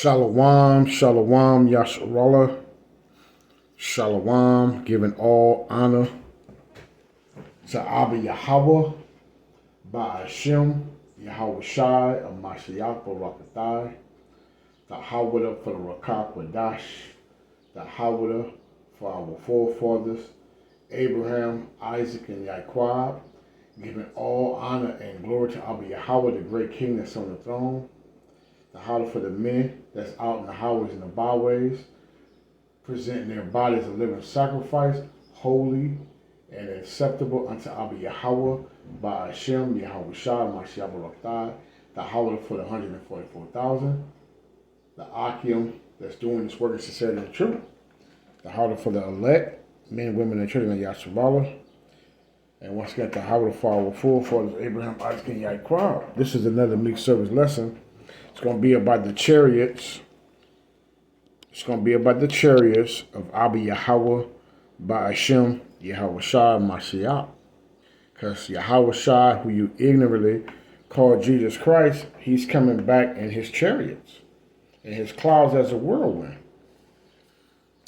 Shalom, shalom, Yasharallah. Shalom, giving all honor to Abba Yahweh, by Hashem, Yahweh Shai, of Mashiach, Barakatai, the Hawada for the Rakak Wadash, the Hawada for our forefathers, Abraham, Isaac, and Yaquab, giving all honor and glory to Abba Yahweh, the great king that's on the throne, the Hawada for the men that's out in the highways and the byways, presenting their bodies a living sacrifice, holy and acceptable unto Abba Yahweh, by Hashem, Yahweh Shai, Mashiach Baraktai, the Hawada for the 144,000, the Akim that's doing this work in sincerity and truth, the Hawada for the elect, men, women, and children of Yasharallah, and once again, the Hawada for our forefathers, Abraham, Isaac, and Yaquab. This is another mixed service lesson. It's going to be about the chariots. It's going to be about the chariots of Abba Yahweh, by Hashem, Yahweh Shai, Mashiach. Because Yahweh Shai, who you ignorantly call Jesus Christ, he's coming back in his chariots, in his clouds as a whirlwind.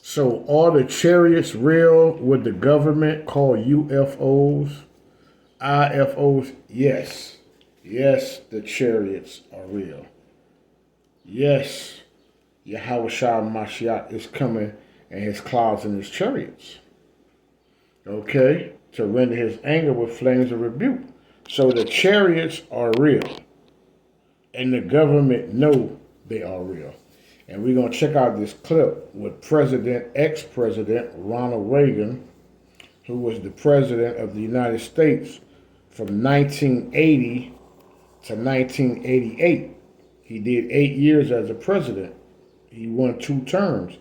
So are the chariots real with the government called UFOs, IFOs? Yes. Yes, the chariots are real. Yes, Yahweh Shai Mashiach is coming in his clouds and his chariots. Okay? To render his anger with flames of rebuke. So the chariots are real. And the government know they are real. And we're going to check out this clip with ex-President Ronald Reagan, who was the president of the United States from 1980 to 1988. He did 8 years as a president. He won 2 terms,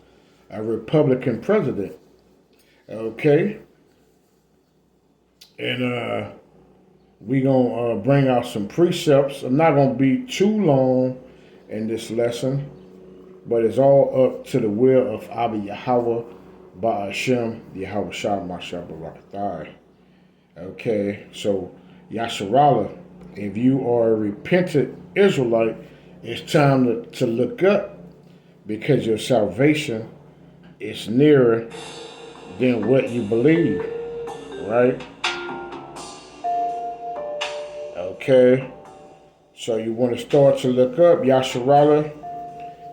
a Republican president. Okay? And we're going to bring out some precepts. I'm not going to be too long in this lesson, but it's all up to the will of Abba Yahweh, by Hashem, Yahweh Shai, Mashiach Barakatai. Okay, so Yasharallah, if you are a repentant Israelite, it's time to look up, because your salvation is nearer than what you believe, right? Okay, so you want to start to look up, Yasharallah.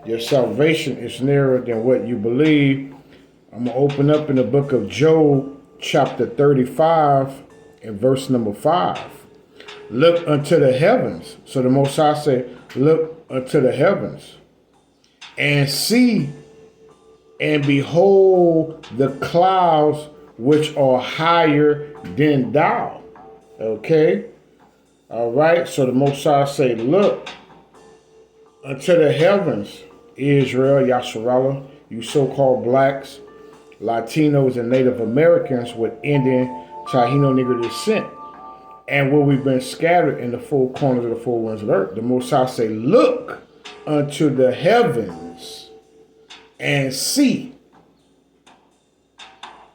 Your salvation is nearer than what you believe. I'm going to open up in the book of Job, chapter 35, and verse number 5. Look unto the heavens. So the Most High say, look unto the heavens, and see, and behold the clouds which are higher than thou. Okay? All right? So the Most High say, look unto the heavens, Israel, Yasharallah, you so-called blacks, Latinos, and Native Americans with Indian, Taino, Negro descent, and where we've been scattered in the 4 corners of the 4 winds of the earth. The Most High say, look unto the heavens and see,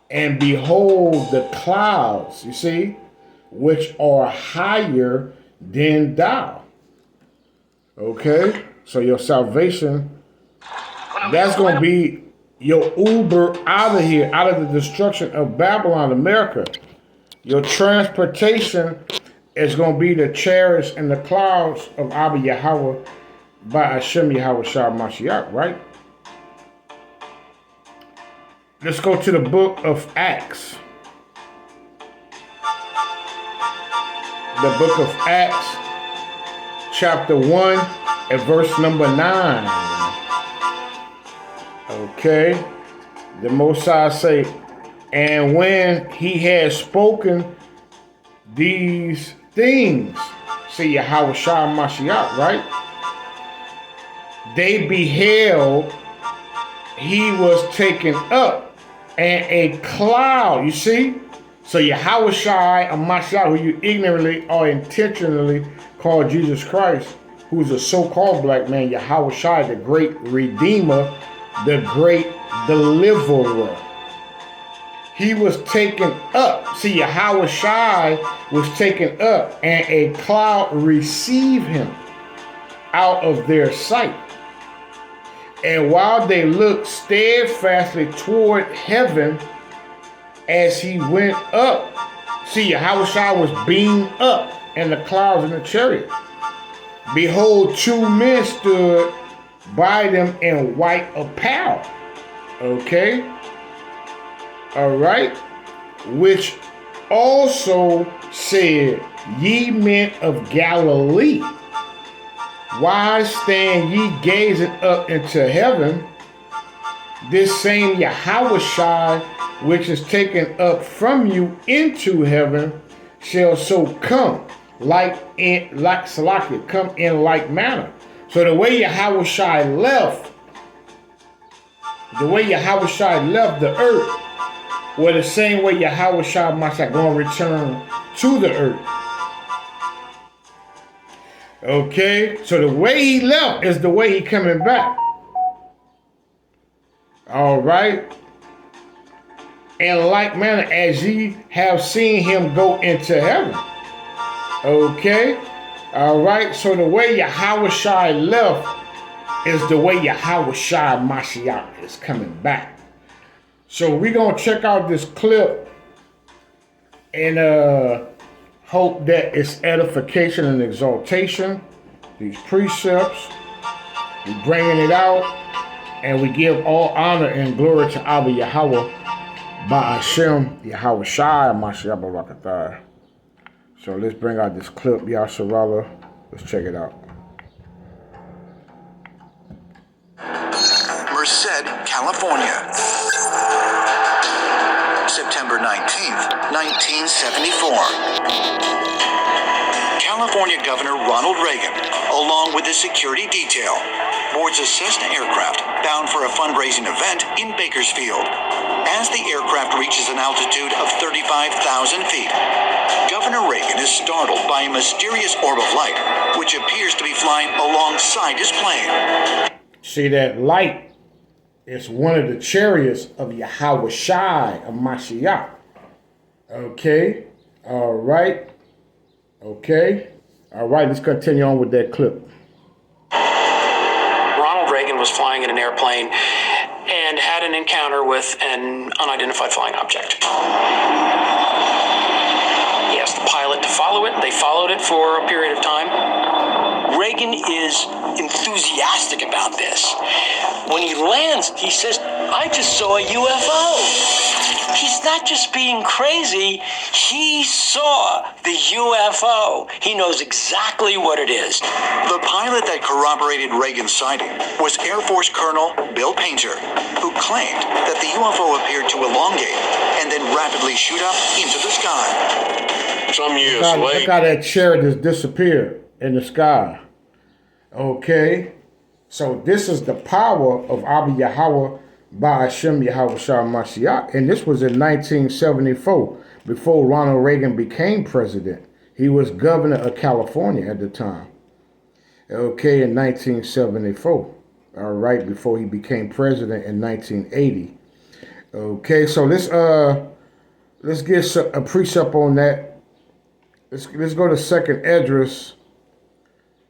and behold the clouds, you see, which are higher than thou. Okay? So your salvation, that's going to be your Uber out of here, out of the destruction of Babylon, America. Your transportation is going to be the chariots and the clouds of Abba Yahweh, by Hashem, Yahweh Shai Mashiach, right? Let's go to the book of Acts. The book of Acts, chapter 1, and verse number 9. Okay? The Most High say, and when he had spoken these things, see Yahweh Shai Mashiach, right? They beheld, he was taken up, and a cloud, you see? So Yahweh Shai Mashiach, who you ignorantly or intentionally call Jesus Christ, who's a so-called black man, Yahweh Shai, the great redeemer, the great deliverer. He was taken up. See, Yahweh Shai was taken up, and a cloud received him out of their sight. And while they looked steadfastly toward heaven as he went up, see, Yahushua was beamed up in the clouds in the chariot. Behold, two men stood by them in white apparel. Okay? All right? Which also said, Ye men of Galilee, why stand ye gazing up into heaven? This same Yahushua, which is taken up from you into heaven, shall so come come in like manner. So the way Yahushua left the earth, was the same way Yahushua must have going to return to the earth. Okay, so the way he left is the way he coming back. All right. In like manner as ye have seen him go into heaven. Okay. All right. So the way Yahushua left is the way Yahushua Mashiach is coming back. So we're going to check out this clip and hope that it's edification and exaltation. These precepts, we bringing it out, and we give all honor and glory to Abba Yahweh, Ba'ashem, Yahushua, Mashiach Barakathah. So let's bring out this clip, Yasharallah. Let's check it out. Merced, California. September 19th, 1974. California Governor Ronald Reagan, along with the security detail, boards a Cessna aircraft bound for a fundraising event in Bakersfield. As the aircraft reaches an altitude of 35,000 feet, Governor Reagan is startled by a mysterious orb of light, which appears to be flying alongside his plane. See that light? It's one of the chariots of Yahushua of Mashiach. Okay. All right. Okay. All right. Let's continue on with that clip. Ronald Reagan was flying in an airplane and had an encounter with an unidentified flying object. He asked the pilot to follow it. They followed it for a period of time. Reagan is enthusiastic about this. When he lands, he says, I just saw a UFO. He's not just being crazy. He saw the UFO. He knows exactly what it is. The pilot that corroborated Reagan's sighting was Air Force Colonel Bill Painter, who claimed that the UFO appeared to elongate and then rapidly shoot up into the sky. Some years Look later. how that chariot just disappeared in the sky. Okay. So this is the power of Abba Yahweh Ba'ashem Yahushua Mashiach. And this was in 1974, before Ronald Reagan became president. He was governor of California at the time. Okay, in 1974. All right, before he became president in 1980. Okay, so let's get a precept on that. Let's go to 2nd Esdras,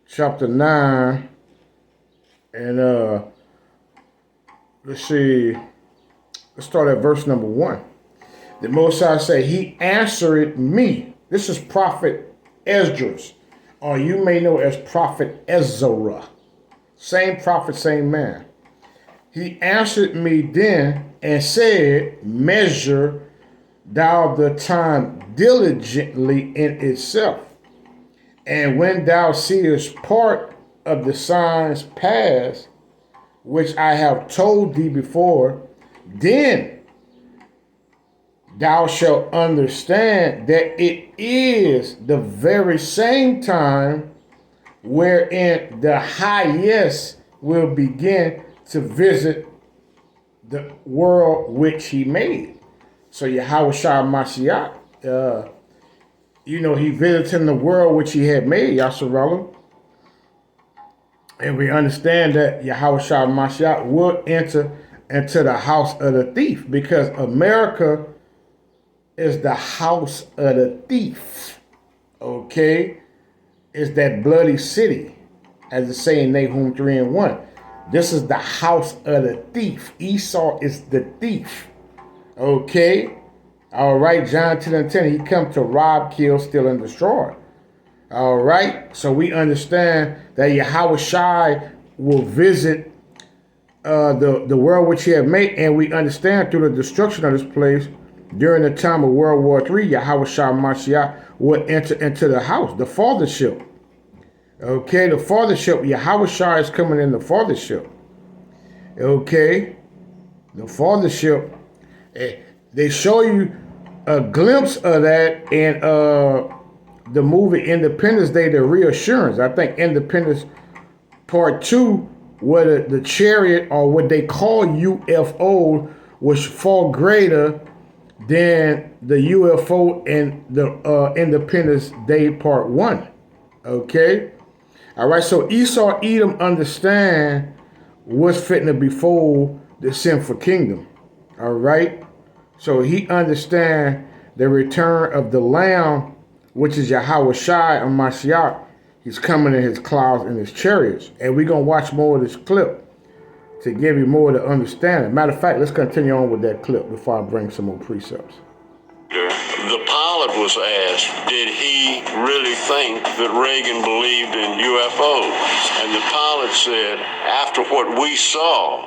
chapter 9, and let's see. Let's start at verse number 1. The Most High say, He answered me. This is Prophet Esdras, or you may know as Prophet Ezra. Same prophet, same man. He answered me then and said, Measure thou the time diligently in itself. And when thou seest part of the signs past, which I have told thee before, then thou shalt understand that it is the very same time wherein the highest will begin to visit the world which he made. So Yahushua Mashiach, he visited the world which he had made, Yasharallah. And we understand that Yahushua Mashiach will enter into the house of the thief, because America is the house of the thief. Okay? It's that bloody city, as it say in Nahum 3:1. This is the house of the thief. Esau is the thief. Okay? All right, John 10:10, he come to rob, kill, steal, and destroy. All right? So we understand that Yahweh Shai will visit the world which he had made, and we understand through the destruction of this place during the time of World War III, Yahweh Shai Mashiach would enter into the house, the fathership. Okay, the fathership, Yahweh Shai is coming in the fathership. Okay, the fathership. They show you a glimpse of that in the movie Independence Day, The Reassurance. I think Independence Part 2, where the chariot, or what they call UFO, was far greater than the UFO in the Independence Day Part 1. Okay? All right, so Esau Edom understand what's fitting to befall the sinful kingdom. All right? So he understand the return of the Lamb, which is Yahweh Shai or Mashiach. He's coming in his clouds and his chariots. And we're going to watch more of this clip to give you more to understand. Matter of fact, let's continue on with that clip before I bring some more precepts. The pilot was asked, did he really think that Reagan believed in UFOs? And the pilot said, after what we saw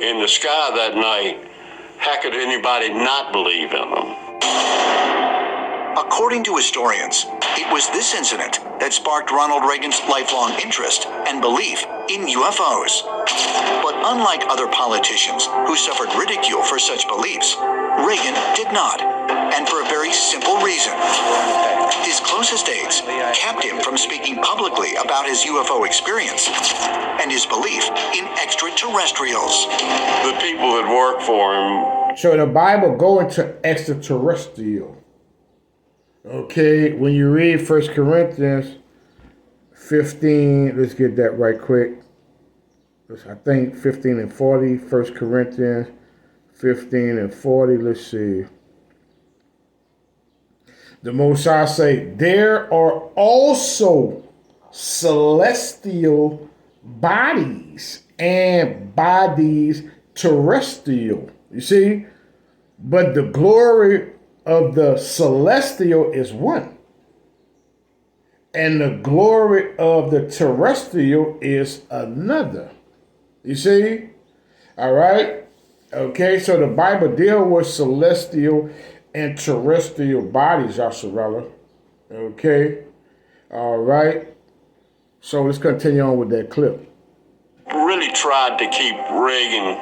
in the sky that night, how could anybody not believe in them? According to historians, it was this incident that sparked Ronald Reagan's lifelong interest and belief in UFOs. But unlike other politicians who suffered ridicule for such beliefs, Reagan did not, and for a very simple reason. His closest aides kept him from speaking publicly about his UFO experience and his belief in extraterrestrials. The people that work for him. So the Bible go into extraterrestrial. Okay, when you read 1 Corinthians 15, let's get that right quick. I think 15 and 40, 1 Corinthians 15 and 40, let's see. The Most High say, there are also celestial bodies and bodies terrestrial. You see? But the glory of the celestial is one. And the glory of the terrestrial is another. You see? All right? Okay, so the Bible deals with celestial and terrestrial bodies, Yasharella. Okay? All right? So let's continue on with that clip. Really tried to keep Reagan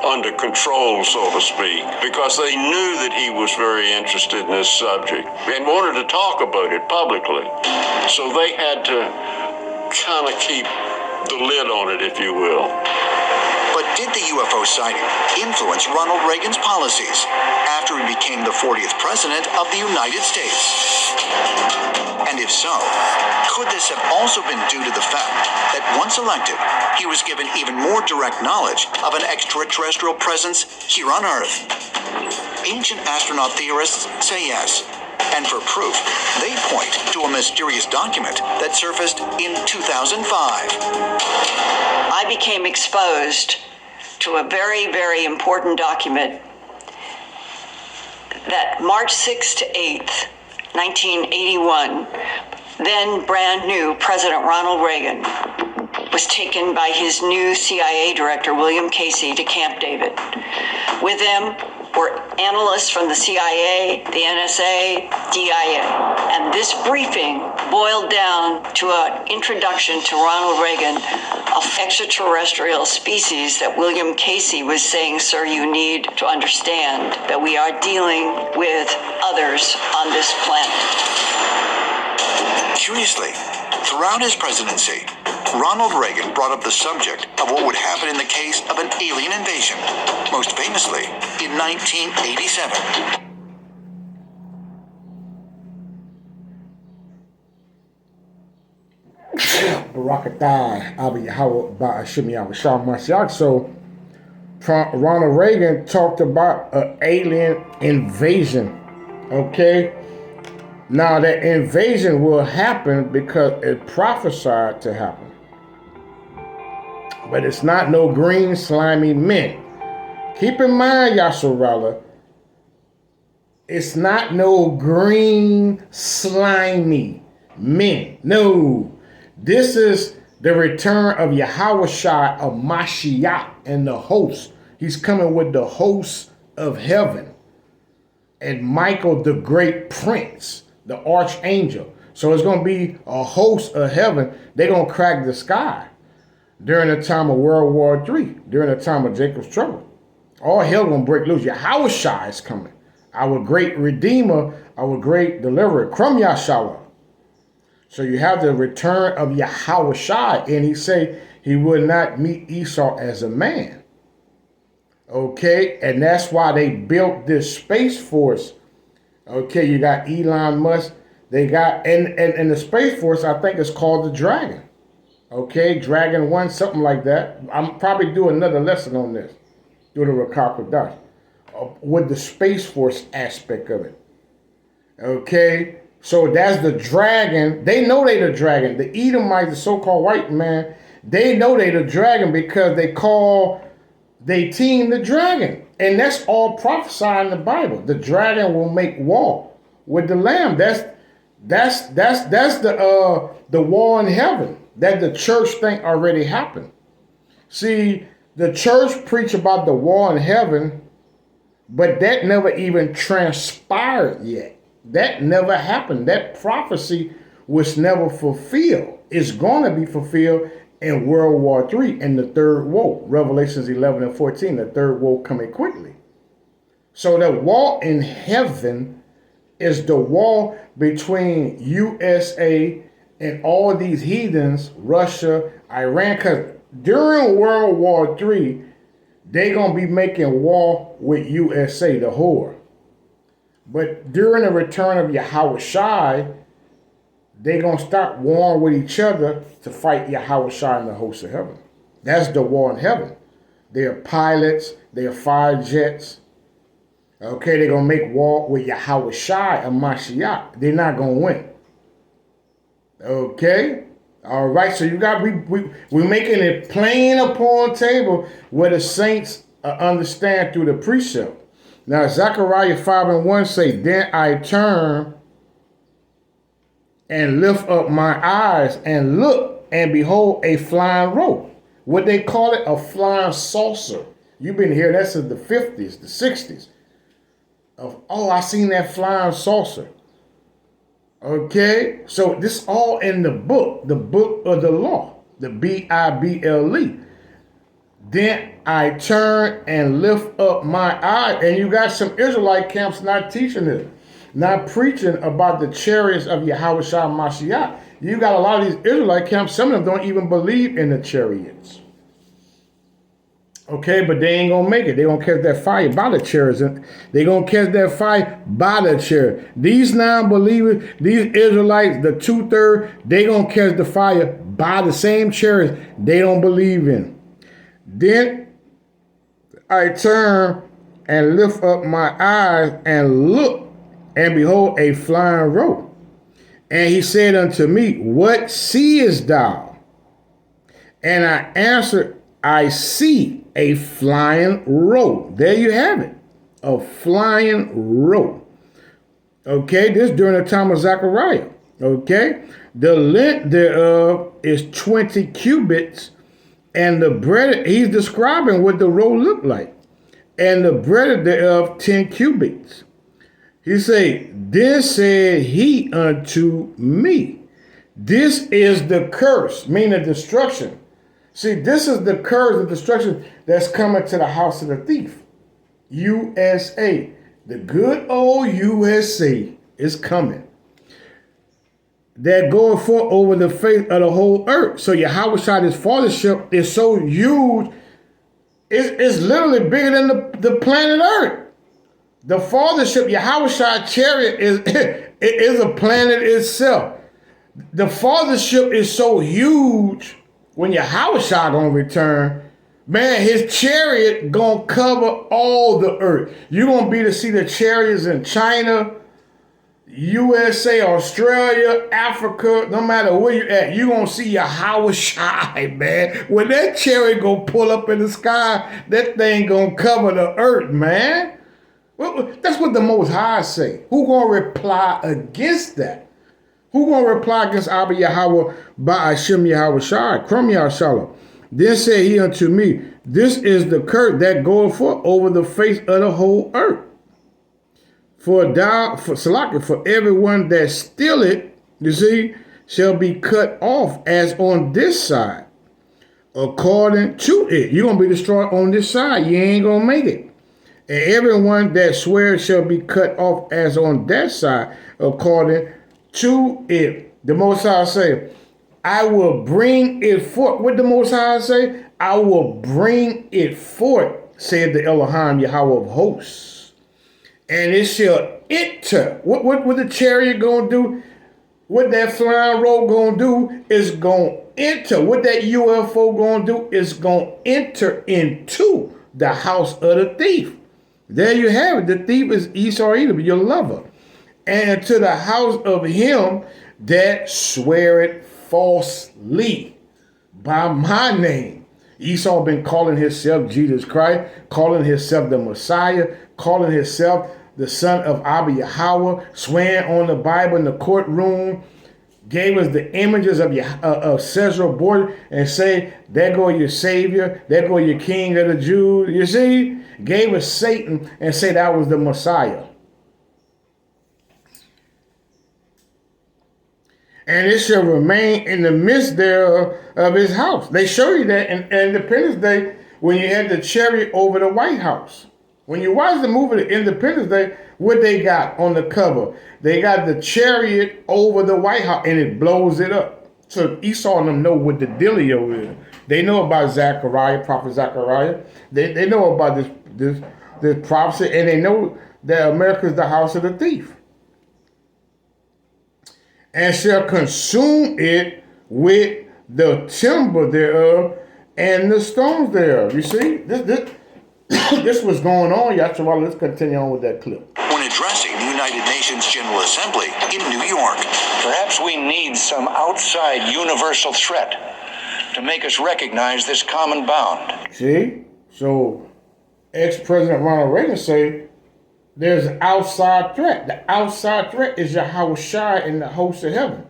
under control, so to speak, because they knew that he was very interested in this subject and wanted to talk about it publicly. So they had to kind of keep the lid on it, if you will. But did the UFO sighting influence Ronald Reagan's policies after he became the 40th president of the United States? And if so, could this have also been due to the fact that once elected, he was given even more direct knowledge of an extraterrestrial presence here on Earth? Ancient astronaut theorists say yes. And for proof, they point to a mysterious document that surfaced in 2005. I became exposed to a very, very important document that March 6th to 8th, 1981, then brand new President Ronald Reagan was taken by his new CIA director, William Casey, to Camp David. With them were analysts from the CIA, the NSA, DIA. And this briefing boiled down to an introduction to Ronald Reagan of extraterrestrial species that William Casey was saying, sir, you need to understand that we are dealing with others on this planet. Curiously, throughout his presidency, Ronald Reagan brought up the subject of what would happen in the case of an alien invasion, most famously in 1987. Barakatah, Abba Yahweh, Ba'ashim Yahweh, Shah Mashiach. So, Ronald Reagan talked about an alien invasion. Okay? Now, that invasion will happen because it prophesied to happen. But it's not no green, slimy men. Keep in mind, Yasharala, it's not no green, slimy men. No. This is the return of Yahushua of Mashiach and the host. He's coming with the host of heaven. And Michael, the great prince, the archangel. So it's going to be a host of heaven. They're going to crack the sky during the time of World War III, during the time of Jacob's trouble. All hell going to break loose. Yahushua is coming. Our great redeemer, our great deliverer, Krum Yahshua. So you have the return of Yahushua, and he say he would not meet Esau as a man. Okay, and that's why they built this Space Force. Okay, you got Elon Musk. They got, and the Space Force, I think it's called the Dragon. Okay, Dragon 1, something like that. I'm probably doing another lesson on this. Do the Rakakodash. With the Space Force aspect of it. Okay, so that's the dragon. They know they the dragon. The Edomites, the so-called white man, they know they the dragon because they call they team the dragon. And that's all prophesied in the Bible. The dragon will make war with the lamb. That's the war in heaven that the church think already happened. See, the church preach about the war in heaven, but that never even transpired yet. That never happened. That prophecy was never fulfilled. It's going to be fulfilled in World War III in the third woe. Revelations 11 and 14, the third woe coming quickly. So the war in heaven is the war between USA and all these heathens, Russia, Iran, because during World War III, they're going to be making war with USA, the whore. But during the return of Yahushua, they're going to start warring with each other to fight Yahushua and the host of heaven. That's the war in heaven. They're pilots. They're fire jets. Okay, they're going to make war with Yahushua and Mashiach. They're not going to win. Okay? All right, so you got we're making it plain upon table where the saints understand through the precept. Now, Zechariah 5 and 1 say, then I turn and lift up my eyes and look, and behold, a flying rope. What they call it, a flying saucer. You've been here, that's in the 50s, the 60s. I seen that flying saucer. Okay, so this all in the book of the law, the Bible. Then I turn and lift up my eye, and you got some Israelite camps not teaching this, not preaching about the chariots of Yahushua Mashiach. You got a lot of these Israelite camps, some of them don't even believe in the chariots. Okay, but they ain't gonna make it. They gonna catch that fire by the chariots. They gonna catch that fire by the chariot. These non-believers, these Israelites, the 2/3, they gonna catch the fire by the same chariots they don't believe in. Then I turn and lift up my eyes and look, and behold, a flying rope. And he said unto me, what seest thou? And I answered, I see a flying rope. There you have it. A flying rope. Okay, this during the time of Zechariah. Okay, the length thereof is 20 cubits, and the breadth, he's describing what the rope looked like. And the breadth thereof 10 cubits. He say, then said he unto me, this is the curse, meaning destruction. See, this is the curse of destruction that's coming to the house of the thief. USA. The good old USA is coming. They're going forth over the face of the whole earth. So Yahushua, this fathership is so huge, it's literally bigger than the planet Earth. The fathership, Yahushua chariot is a planet itself. The fathership is so huge. When Yahushua gonna return, man, his chariot gonna cover all the earth. You're gonna be to see the chariots in China, USA, Australia, Africa, no matter where you're at, you're going to see Yahweh Shai, man. When that chariot go pull up in the sky, that thing going to cover the earth, man. That's what the Most High say. Who going to reply against that? Who going to reply against Abba Yahweh by Hashem Yahweh Shai? Krum Yahshalom. Then said he unto me, this is the curse that goeth forth over the face of the whole earth. For everyone that stealeth, you see, shall be cut off as on this side, according to it. You're going to be destroyed on this side. You ain't going to make it. And everyone that swears shall be cut off as on that side, according to it. The Most High say, I will bring it forth. What the Most High say? I will bring it forth, said the Elohim Yahweh of hosts. And it shall enter. What the chariot gonna do? What that flying robe gonna do is gonna enter. What that UFO gonna do is gonna enter into the house of the thief. There you have it. The thief is Esau Edom, your lover. And to the house of him that sweareth falsely by my name. Esau been calling himself Jesus Christ, calling himself the Messiah, calling himself the son of Abba Yahweh, swearing on the Bible in the courtroom, gave us the images of Caesar border and say, there go your Savior, there go your King of the Jews. You see? Gave us Satan and say that was the Messiah. And it shall remain in the midst thereof of his house. They show you that in Independence Day when you had the chariot over the White House. When you watch the movie the Independence Day, what they got on the cover? They got the chariot over the White House and it blows it up. So Esau and them know what the dealio is. They know about Zechariah, Prophet Zechariah. They know about this prophecy, and they know that America is the house of the thief. And shall consume it with the timber thereof and the stones thereof. You see, this was going on, Yahshua. Let's continue on with that clip. When addressing the United Nations General Assembly in New York, perhaps we need some outside universal threat to make us recognize this common bound. See? So, ex-President Ronald Reagan said, there's an outside threat. The outside threat is Yahweh Shai in the hosts of heaven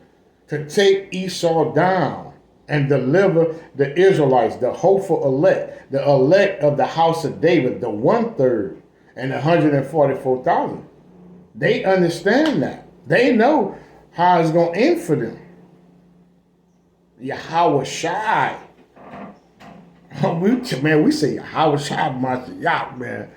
to take Esau down and deliver the Israelites, the hopeful elect, the elect of the house of David, the 1/3 and 144,000. They understand that. They know how it's going to end for them. Yahweh Shai. We say Yahweh Shai, man.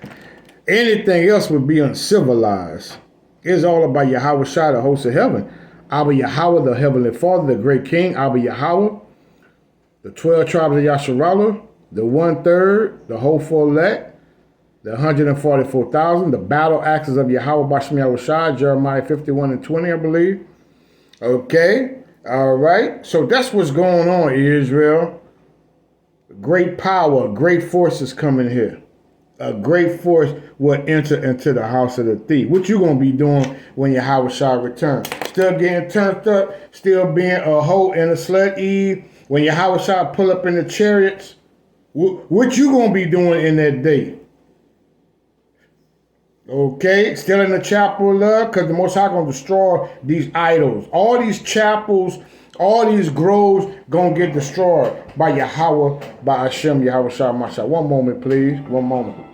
Anything else would be uncivilized. It's all about Yahweh Shai, the host of heaven. Abba Yahweh, the heavenly Father, the great King. Abba Yahweh, the 12 tribes of Yasharallah, the 1/3, the hopeful elect, the 144,000, the battle axes of Yahweh Bashem Yahweh Shai, Jeremiah 51:20, I believe. Okay, all right. So that's what's going on, Israel. Great power, great forces coming here. A great force will enter into the house of the thief. What you gonna be doing when Yahweh Shai returns? Still getting turned up, still being a hoe and a slut Eve. When Yahweh Shai pull up in the chariots, what you gonna be doing in that day? Okay, still in the chapel of love, because the Most High gonna destroy these idols. All these chapels, all these groves gonna get destroyed by Yahweh, by Hashem, Yahweh Shai Masha. One moment, please. One moment.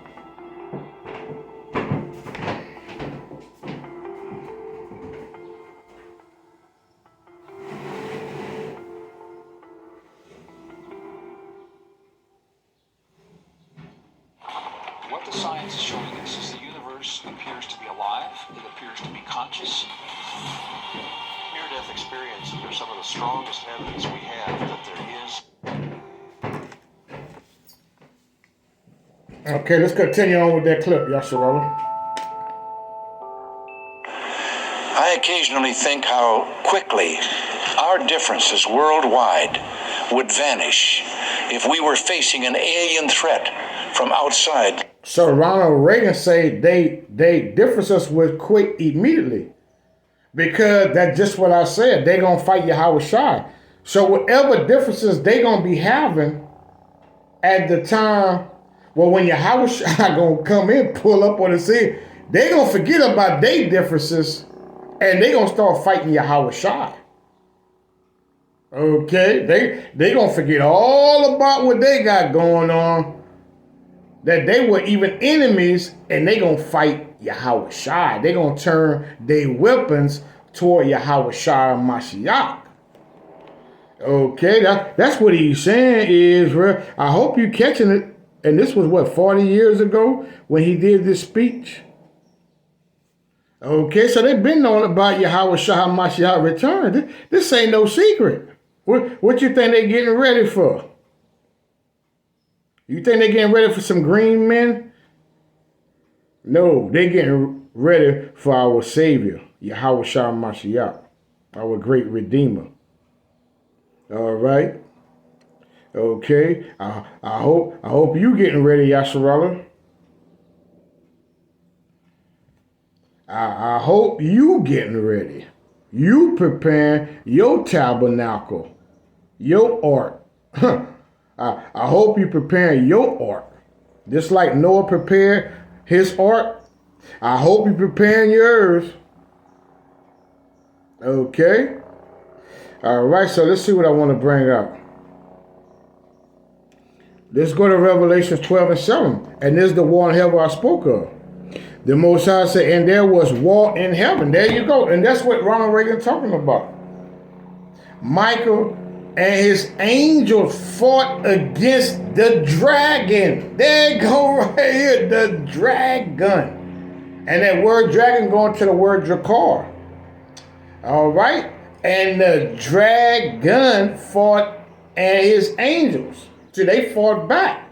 What the science is showing us is the universe appears to be alive, it appears to be conscious. Near-death experiences are some of the strongest evidence we have that there is. Okay, let's continue on with that clip, Yasharallah. I occasionally think how quickly our differences worldwide would vanish if we were facing an alien threat from outside. So Ronald Reagan said they difference us with quick immediately. Because that's just what I said. They're going to fight Yahweh Shai. So whatever differences they going to be having at the time, well, when Yahweh Shai going to come in, pull up on the scene, they going to forget about their differences and they going to start fighting Yahweh Shai. Okay? They going to forget all about what they got going on, that they were even enemies, and they going to fight Yahweh Shai. They going to turn their weapons toward Yahweh Shai and Mashiach. Okay, that's what he's saying is, I hope you catching it. And this was, what, 40 years ago when he did this speech? Okay, so they've been knowing about Yahweh Shai and Mashiach return. This ain't no secret. What you think they getting ready for? You think they getting ready for some green men? No, they getting ready for our Savior, Yahweh Shai Mashiach, our great Redeemer. All right. Okay. I hope you getting ready, Yasharallah. I hope you getting ready. You preparing your tabernacle, your ark. I hope you preparing your ark. Just like Noah prepared his ark, I hope you preparing yours. Okay? All right, so let's see what I want to bring up. Let's go to Revelation 12 and 7. And this is the war in heaven I spoke of. The Most High said, and there was war in heaven. There you go. And that's what Ronald Reagan talking about. Michael and his angels fought against the dragon. There you go right here, the dragon. And that word dragon going to the word Drakar. All right? And the dragon fought and his angels. See, they fought back.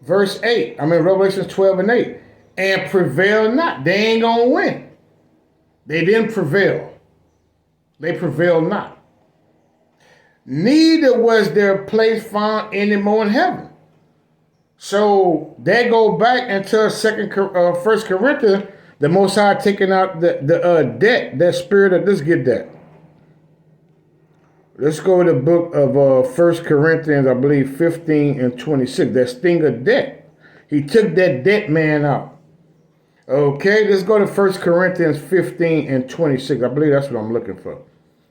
Verse 8. Revelation 12 and 8. And prevailed not. They ain't going to win. They didn't prevail. They prevailed not. Neither was their place found anymore in heaven. So they go back into 1 Corinthians, the Most High taking out the debt, that spirit of, let's get that. Let's go to the book of 1 Corinthians, I believe 15 and 26, that sting of debt. He took that debt man out. Okay, let's go to 1 Corinthians 15 and 26. I believe that's what I'm looking for.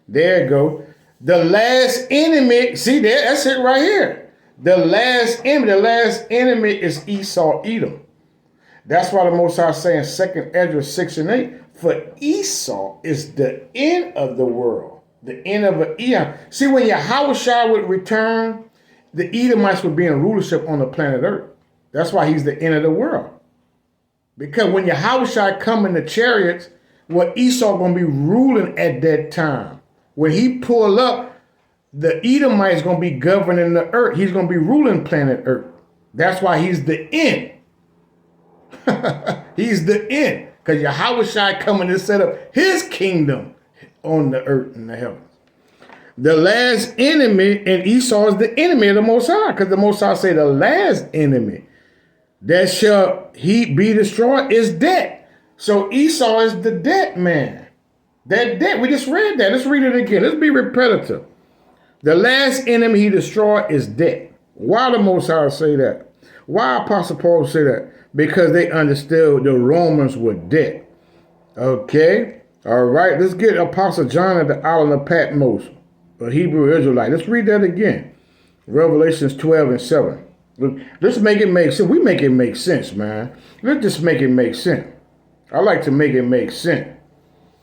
There you go. The last enemy, see there, that's it right here. The last enemy is Esau, Edom. That's why the Most High is saying 2 Ezra 6 and 8, for Esau is the end of the world, the end of an eon. See, when Yahweh Shai would return, the Edomites would be in rulership on the planet Earth. That's why he's the end of the world. Because when Yahweh Shai come in the chariots, what Esau going to be ruling at that time. When he pull up, the Edomite is going to be governing the earth. He's going to be ruling planet Earth. That's why he's the end. He's the end. Because Yahweh Shai coming to set up his kingdom on the earth and the heavens. The last enemy, and Esau is the enemy of the Most High. Because the Most High say the last enemy that shall he be destroyed is debt. So Esau is the debt man. That debt, we just read that. Let's read it again. Let's be repetitive. The last enemy he destroyed is debt. Why the Most High say that? Why Apostle Paul say that? Because they understood the Romans were debt. Okay? All right. Let's get Apostle John at the island of Patmos, a Hebrew Israelite. Let's read that again. Revelations 12 and 7. Let's make it make sense. We make it make sense, man. Let's just make it make sense. I like to make it make sense.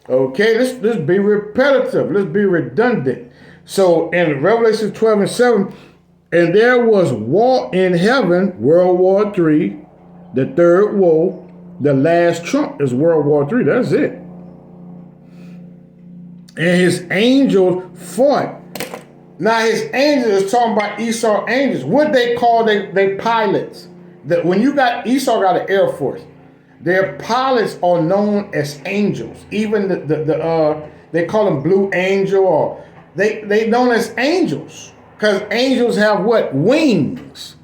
Okay, let's be repetitive. Let's be redundant. So in Revelation 12 and 7, and there was war in heaven, World War III, the third woe, the last trump is World War III. That's it. And his angels fought. Now his angels is talking about Esau angels. What they call they pilots. That when you got Esau got an Air Force. Their pilots are known as angels. Even they call them Blue Angel, or they known as angels. Because angels have what? Wings.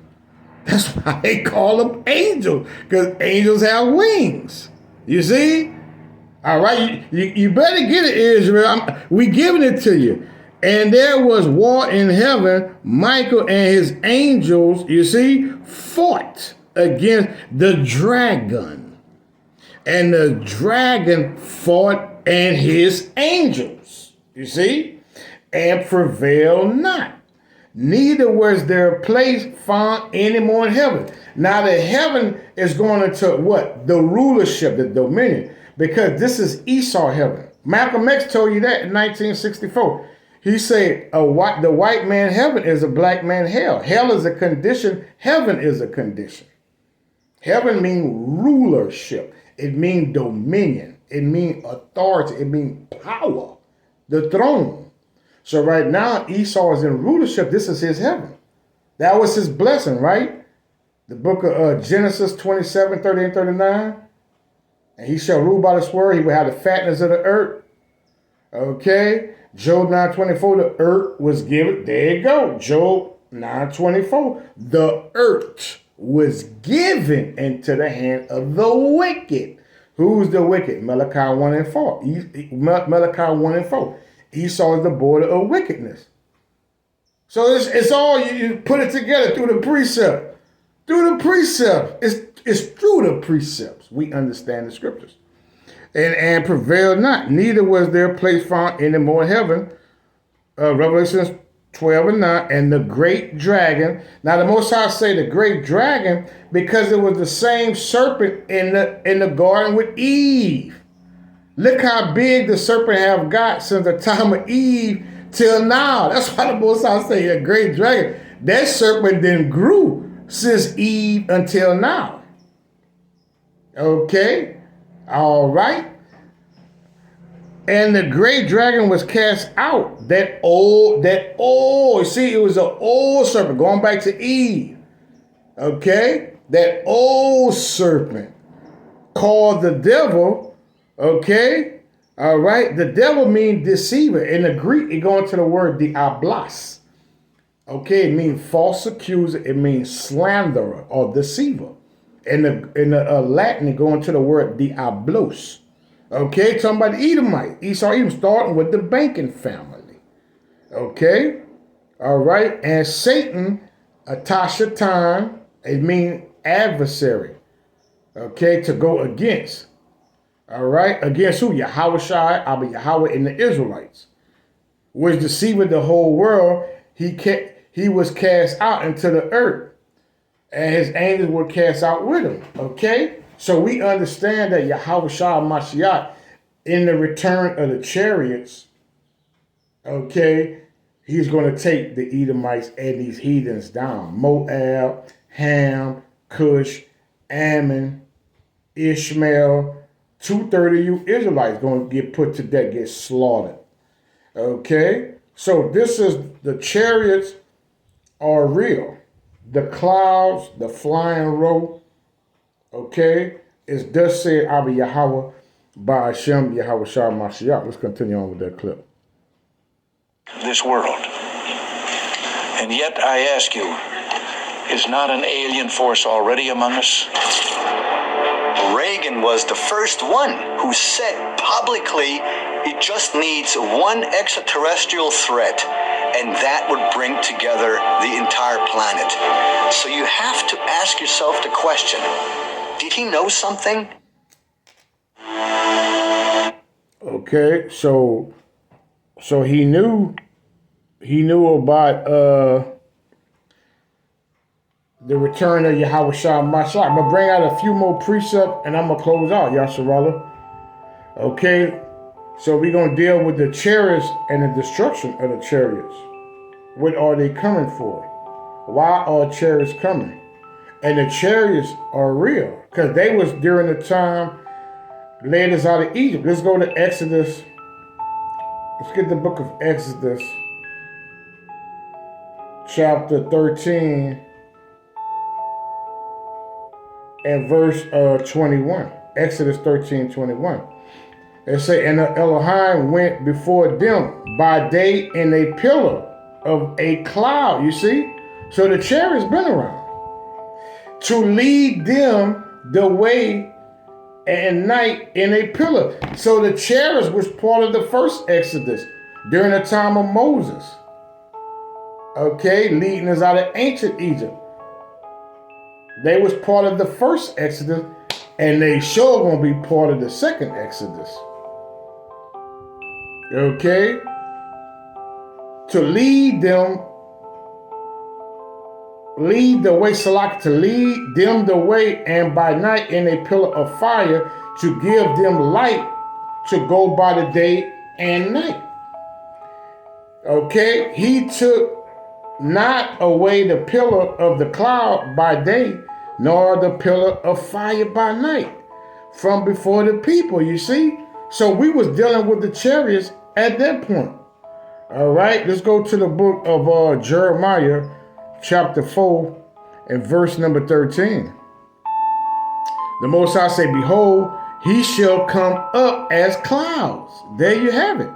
That's why they call them angels. Because angels have wings. You see? All right, you better get it, Israel. We giving it to you. And there was war in heaven. Michael and his angels, you see, fought against the dragon. And the dragon fought and his angels, you see, and prevailed not. Neither was their place found anymore in heaven. Now the heaven is going into what? The rulership, the dominion. Because this is Esau heaven. Malcolm X told you that in 1964. He said the white man heaven is a black man hell. Hell is a condition. Heaven is a condition. Heaven means rulership. It means dominion. It means authority. It means power. The throne. So right now Esau is in rulership. This is his heaven. That was his blessing, right? The book of Genesis 27, 30 and 39. And he shall rule by the sword. He will have the fatness of the earth. Okay. Job 9:24, the earth was given. There you go. Job 9:24. The earth was given into the hand of the wicked. Who's the wicked? Malachi 1 and 4. Malachi 1 and 4. Esau is the border of wickedness. So it's all, you put it together through the precept. Through the precept. It's through the precepts we understand the scriptures. And prevailed not. Neither was their place found any more in heaven. Revelation 12 and 9. And the great dragon. Now the Most High say the great dragon because it was the same serpent in the garden with Eve. Look how big the serpent have got since the time of Eve till now. That's why the Most High say a great dragon. That serpent then grew since Eve until now. Okay, all right. And the great dragon was cast out. That old, see, it was an old serpent going back to Eve. Okay, that old serpent called the devil. Okay, all right. The devil means deceiver. In the Greek, it goes into the word diablos. Okay, it means false accuser. It means slanderer or deceiver. In the Latin, it goes into the word diablos. Okay, talking about the Edomite. Esau, Edom, starting with the banking family. Okay, all right. And Satan, Atashatan, it means adversary. Okay, to go against. All right, against who? Yahweh Shai, Abba Yahweh, and the Israelites. Was deceiving the whole world. He was cast out into the earth. And his angels were cast out with him. Okay? So we understand that Yahweh Shah Mashiach, in the return of the chariots, okay, he's going to take the Edomites and these heathens down. Moab, Ham, Cush, Ammon, Ishmael, 230 of you Israelites going to get put to death, get slaughtered. Okay? So this is, the chariots are real. The clouds, the flying rope, okay, is thus said Abba Yahweh by Hashem Yahweh Shah Mashiach. Let's continue on with that clip. This world. And yet I ask you, is not an alien force already among us? Reagan was the first one who said publicly it just needs one extraterrestrial threat, and that would bring together the entire planet. So you have to ask yourself the question, did he know something? Okay, so he knew about the return of Yahweh Shah Mashiach. I'm going to bring out a few more precepts and I'm going to close out, Yasharallah. Okay, so we're going to deal with the chariots and the destruction of the chariots. What are they coming for? Why are chariots coming? And the chariots are real because they was during the time led us out of Egypt. Let's go to Exodus. Let's get the book of Exodus, chapter 13 and verse 21. Exodus 13:21. It say, and Elohim went before them by day in a pillar of a cloud. You see? So the chariot's been around. To lead them the way and night in a pillar. So the chariots was part of the first Exodus during the time of Moses. Okay, leading us out of ancient Egypt. They was part of the first Exodus, and they sure gonna be part of the second Exodus. Okay? To lead the way, Salak, to lead them the way, and by night in a pillar of fire, to give them light to go by the day and night. Okay? He took not away the pillar of the cloud by day, nor the pillar of fire by night from before the people, you see? So we was dealing with the chariots at that point. All right, let's go to the book of Jeremiah, chapter 4, and verse number 13. The Most High say, behold, he shall come up as clouds. There you have it.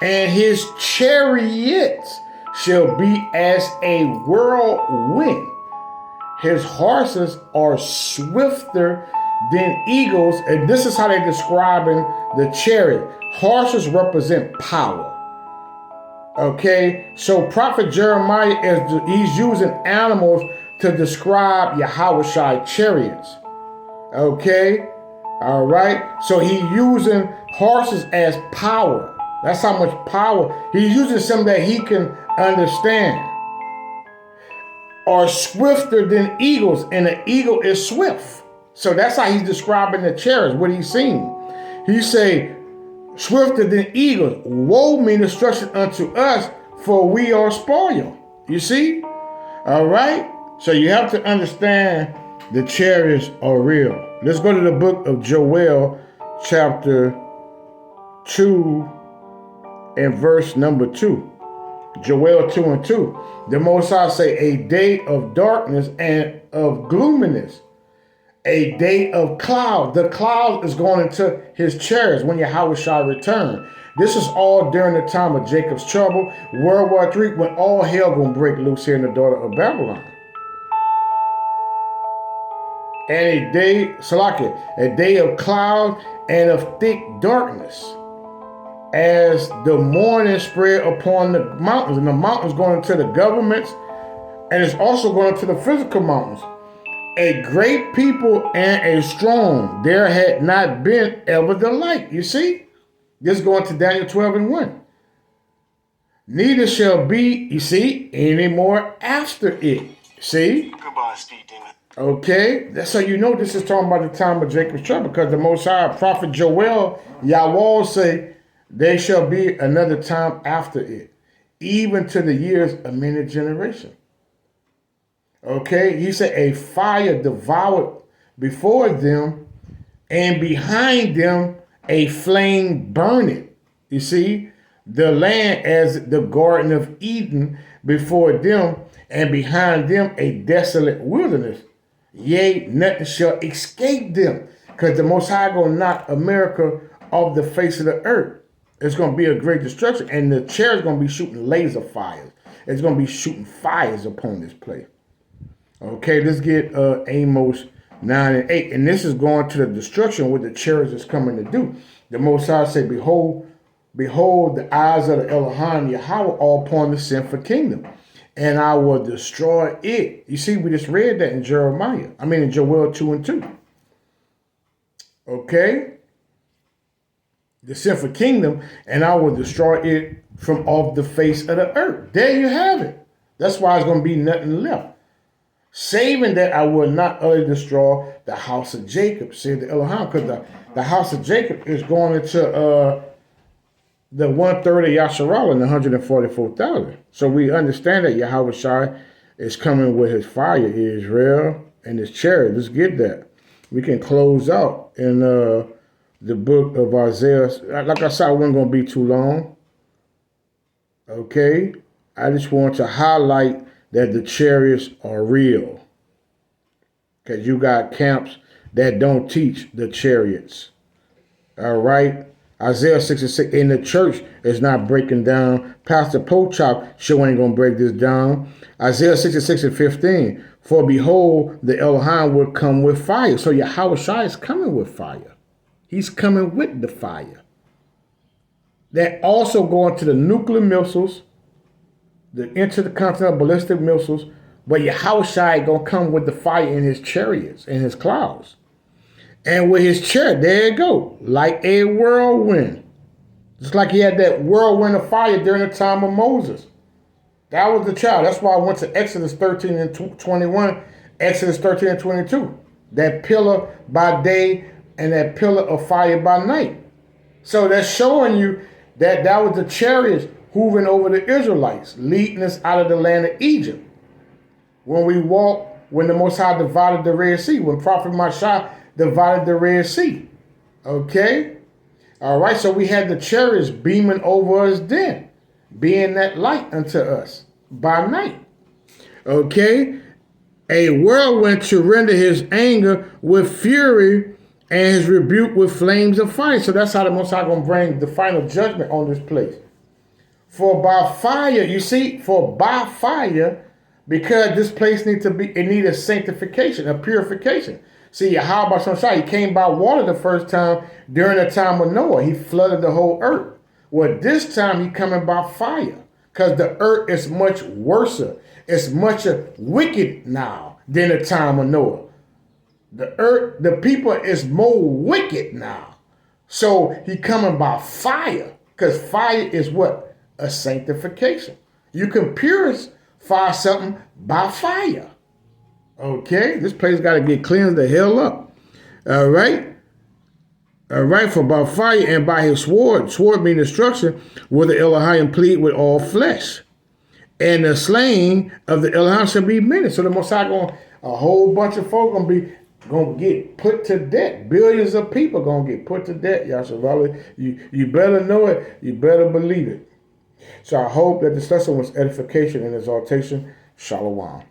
And his chariots shall be as a whirlwind. His horses are swifter than eagles. And this is how they're describing the chariot. Horses represent power. Okay, so Prophet Jeremiah, he's using animals to describe Yahushua chariots. Okay, all right. So he's using horses as power. That's how much power. He's using something that he can understand. Are swifter than eagles, and an eagle is swift. So that's how he's describing the chariots, what he's seen. He say, swifter than eagles, woe mean destruction unto us, for we are spoiled. You see? All right? So you have to understand the chariots are real. Let's go to the book of Joel, chapter 2, and verse number 2. Joel 2 and 2. The Most High say, a day of darkness and of gloominess, a day of cloud. The cloud is going into his chariots when Yahweh shall return. This is all during the time of Jacob's trouble, World War III, when all hell gonna break loose here in the daughter of Babylon. And a day, Salakia, a day of cloud and of thick darkness, as the morning spread upon the mountains. And the mountains going to the governments, and it's also going to the physical mountains. A great people and a strong, there had not been ever the like. You see? This is going to Daniel 12 and 1. Neither shall be, you see, any more after it. See? Goodbye, Speed Demon. Okay, that's how you know this is talking about the time of Jacob's trouble, because the Most High Prophet Joel, Yahweh say, there shall be another time after it, even to the years of many generations. Okay, he said, a fire devoured before them, and behind them a flame burning. You see, the land as the Garden of Eden before them, and behind them a desolate wilderness. Yea, nothing shall escape them, because the Most High gonna knock America off the face of the earth. It's gonna be a great destruction, and the chair's gonna be shooting laser fires. It's gonna be shooting fires upon this place. Okay, let's get Amos 9 and 8. And this is going to the destruction what the chariots is coming to do. The Most High say, behold, the eyes of the Elohim Yahweh are upon the sinful kingdom, and I will destroy it. You see, we just read that in in Joel 2 and 2. Okay? The sinful kingdom, and I will destroy it from off the face of the earth. There you have it. That's why it's going to be nothing left. Saving that I will not utterly destroy the house of Jacob, said the Elohim, because the house of Jacob is going into the 1/3 of Yasharal and the 144,000. So we understand that Yahweh Shai is coming with his fire, Israel, and his chariot. Let's get that. We can close out in the book of Isaiah. Like I said, I wasn't going to be too long. Okay? I just want to highlight that the chariots are real. Because you got camps that don't teach the chariots. All right? Isaiah 66, and the church is not breaking down. Pastor Pochop sure ain't going to break this down. Isaiah 66 and 15, for behold, the Elohim will come with fire. So Yahweh Shai is coming with fire. He's coming with the fire. That also going to the nuclear missiles, the intercontinental ballistic missiles, but Yahushua gonna come with the fire in his chariots, in his clouds. And with his chariot, there you go, like a whirlwind. Just like he had that whirlwind of fire during the time of Moses. That was the child. That's why I went to Exodus 13 and 21, Exodus 13 and 22. That pillar by day and that pillar of fire by night. So that's showing you that that was the chariots hovering over the Israelites, leading us out of the land of Egypt. When the Most High divided the Red Sea, when Prophet Mashah divided the Red Sea. Okay? All right, so we had the chariots beaming over us then, being that light unto us by night. Okay? A whirlwind to render his anger with fury and his rebuke with flames of fire. So that's how the Most High going to bring the final judgment on this place. For by fire, you see, by fire, because this place needs a sanctification, a purification. See, Yahweh Shai, he came by water the first time during the time of Noah. He flooded the whole earth. Well, this time he coming by fire, because the earth is much worse. It's much wicked now than the time of Noah. The earth, the people is more wicked now. So he coming by fire, because fire is what? A sanctification. You can purify something by fire. Okay, this place got to get cleansed the hell up. All right. All right, for by fire and by his sword means destruction, will the Elohim plead with all flesh. And the slain of the Elohim shall be many. So the Most High a whole bunch of folk gonna get put to death. Billions of people gonna get put to death, Yashavali. You better know it. You better believe it. So I hope that this lesson was edification and exaltation. Shalom.